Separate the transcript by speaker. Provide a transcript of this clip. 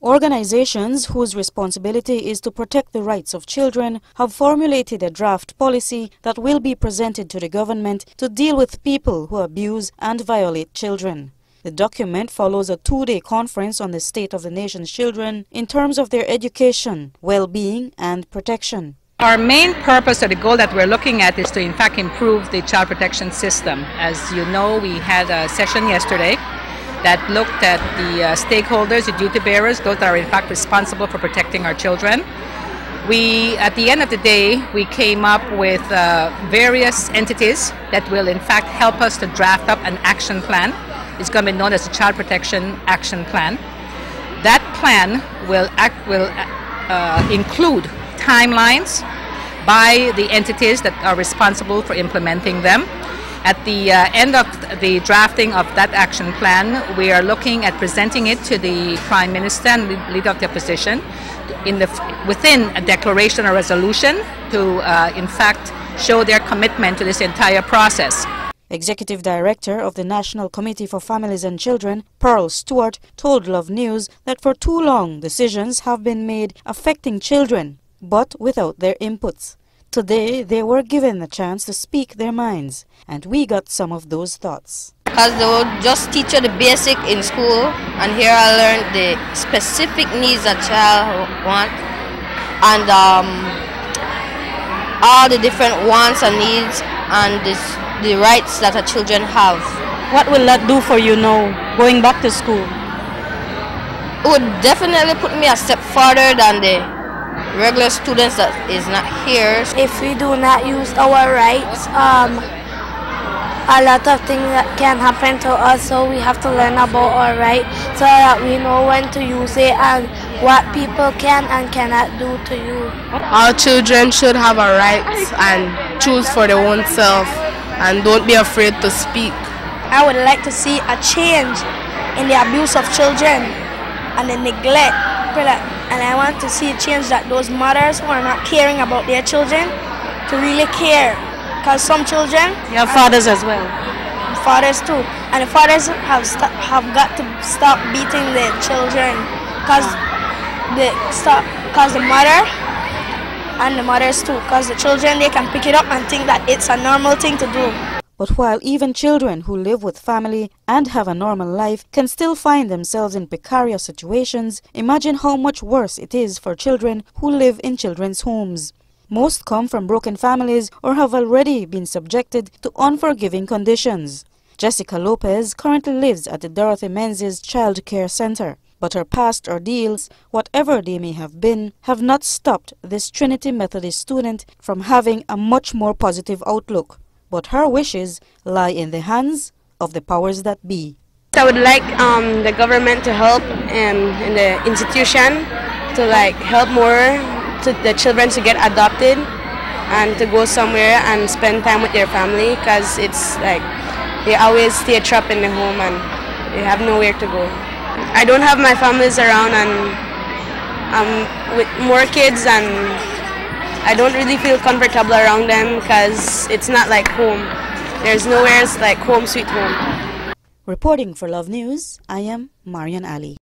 Speaker 1: Organizations whose responsibility is to protect the rights of children have formulated a draft policy that will be presented to the government to deal with people who abuse and violate children. The document follows a two-day conference on the state of the nation's children in terms of their education, well-being and protection.
Speaker 2: Our main purpose or the goal that we're looking at is to in fact improve the child protection system. As you know, we had a session yesterday that looked at the stakeholders, the duty bearers, those that are in fact responsible for protecting our children. At the end of the day, we came up with various entities that will in fact help us to draft up an action plan. It's going to be known as the Child Protection Action Plan. That plan will include timelines by the entities that are responsible for implementing them. At the end of the drafting of that action plan, we are looking at presenting it to the Prime Minister and the Leader of the Opposition within a declaration or resolution to in fact show their commitment to this entire process.
Speaker 1: Executive Director of the National Committee for Families and Children, Pearl Stewart, told Love News that for too long decisions have been made affecting children, but without their inputs. Today, they were given the chance to speak their minds, and we got some of those thoughts.
Speaker 3: Because they would just teach you the basic in school, and here I learned the specific needs a child wants, and all the different wants and needs, and the rights that our children have.
Speaker 1: What will that do for you now, going back to school?
Speaker 3: It would definitely put me a step further than the regular students that is not here.
Speaker 4: If we do not use our rights, a lot of things that can happen to us, so we have to learn about our rights so that we know when to use it and what people can and cannot do to you.
Speaker 5: All children should have a rights and choose for their own self and don't be afraid to speak.
Speaker 4: I would like to see a change in the abuse of children and the neglect. And I want to see a change that those mothers who are not caring about their children to really care. Because some children...
Speaker 1: You have fathers as well.
Speaker 4: Fathers too. And the fathers have got to stop beating their children. Because the mother and the mothers too. Because the children, they can pick it up and think that it's a normal thing to do.
Speaker 1: But while even children who live with family and have a normal life can still find themselves in precarious situations, imagine how much worse it is for children who live in children's homes. Most come from broken families or have already been subjected to unforgiving conditions. Jessica Lopez currently lives at the Dorothy Menzies Child Care Center, but her past ordeals, whatever they may have been, have not stopped this Trinity Methodist student from having a much more positive outlook. But her wishes lie in the hands of the powers that be.
Speaker 5: I would like the government to help in the institution to help more to the children to get adopted and to go somewhere and spend time with their family, because it's they always stay trapped in the home and they have nowhere to go. I don't have my families around, and with more kids, and I don't really feel comfortable around them because it's not like home. There's nowhere like home sweet home.
Speaker 1: Reporting for Love News, I am Marian Ali.